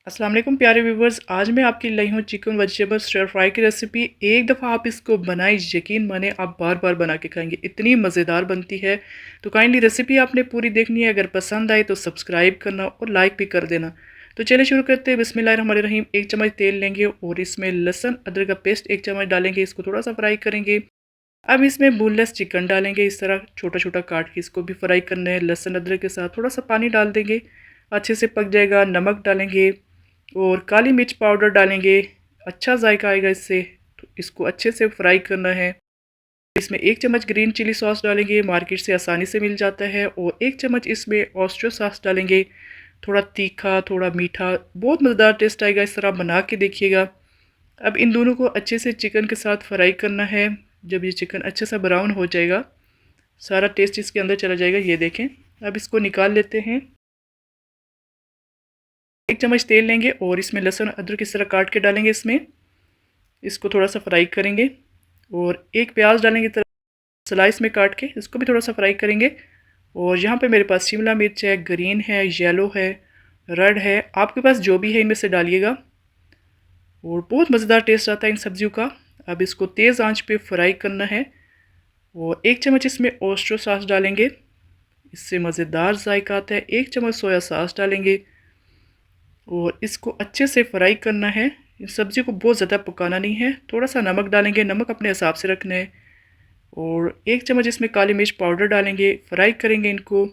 अस्सलाम वालेकुम प्यारे व्यूवर्स। आज मैं आपके लिए लाई हूँ चिकन वेजिटेबल स्टर फ्राई की रेसिपी। एक दफ़ा आप इसको बनाएं, यकीन माने आप बार बार बना के खाएंगे, इतनी मज़ेदार बनती है। तो काइंडली रेसिपी आपने पूरी देखनी है। अगर पसंद आए तो सब्सक्राइब करना और लाइक भी कर देना। तो चलिए शुरू करते हैं। बिस्मिल्लाहिर्रहमानिर्रहीम। 1 चम्मच तेल लेंगे और इसमें लहसुन अदरक का पेस्ट 1 चम्मच डालेंगे। इसको थोड़ा सा फ्राई करेंगे। अब इसमें बोनलेस चिकन डालेंगे, इस तरह छोटा छोटा काट के इसको भी फ्राई करना है। लहसुन अदरक के साथ थोड़ा सा पानी डाल देंगे, अच्छे से पक जाएगा। नमक डालेंगे और काली मिर्च पाउडर डालेंगे, अच्छा जायका आएगा इससे। तो इसको अच्छे से फ्राई करना है। इसमें 1 चम्मच ग्रीन चिली सॉस डालेंगे, मार्केट से आसानी से मिल जाता है। और 1 चम्मच इसमें ऑस्ट्रो सॉस डालेंगे, थोड़ा तीखा थोड़ा मीठा, बहुत मज़ेदार टेस्ट आएगा। इस तरह बना के देखिएगा। अब इन दोनों को अच्छे से चिकन के साथ फ्राई करना है। जब ये चिकन अच्छे से ब्राउन हो जाएगा, सारा टेस्ट इसके अंदर चला जाएगा। ये देखें। अब इसको निकाल लेते हैं। 1 चम्मच तेल लेंगे और इसमें लहसुन अदरक इस तरह काट के डालेंगे इसमें। इसको थोड़ा सा फ्राई करेंगे और एक प्याज डालेंगे तरह स्लाइस में काट के, इसको भी थोड़ा सा फ्राई करेंगे। और यहाँ पे मेरे पास शिमला मिर्च है, ग्रीन है, येलो है, रेड है, आपके पास जो भी है इनमें से डालिएगा। और बहुत मज़ेदार टेस्ट आता है इन सब्जियों का। अब इसको तेज़ आंच पे फ्राई करना है। और 1 चम्मच इसमें ऑस्ट्रो सॉस डालेंगे, इससे मज़ेदार जायका आता है। 1 चम्मच सोया सॉस डालेंगे और इसको अच्छे से फ्राई करना है। इस सब्ज़ी को बहुत ज़्यादा पकाना नहीं है। थोड़ा सा नमक डालेंगे, नमक अपने हिसाब से रखना है। और 1 चम्मच इसमें काली मिर्च पाउडर डालेंगे, फ्राई करेंगे इनको।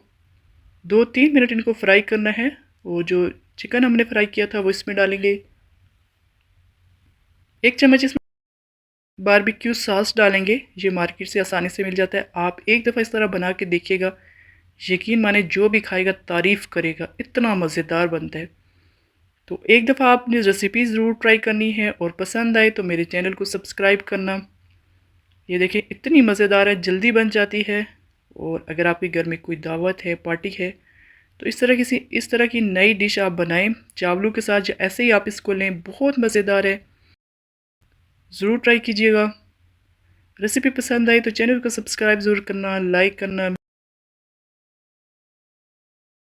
2-3 मिनट इनको फ्राई करना है। और जो चिकन हमने फ्राई किया था वो इसमें डालेंगे। 1 चम्मच इसमें बारबेक्यू सॉस डालेंगे, ये मार्केट से आसानी से मिल जाता है। आप एक दफ़ा इस तरह बना के देखिएगा, यकीन माने जो भी खाएगा तारीफ़ करेगा, इतना मज़ेदार बनता है। तो एक दफ़ा आपने रेसिपी ज़रूर ट्राई करनी है और पसंद आए तो मेरे चैनल को सब्सक्राइब करना। ये देखिए इतनी मज़ेदार है, जल्दी बन जाती है। और अगर आपके घर में कोई दावत है, पार्टी है, तो इस तरह की नई डिश आप बनाएं चावलों के साथ, या ऐसे ही आप इसको लें, बहुत मज़ेदार है। ज़रूर ट्राई कीजिएगा। रेसिपी पसंद आई तो चैनल को सब्सक्राइब ज़रूर करना, लाइक करना।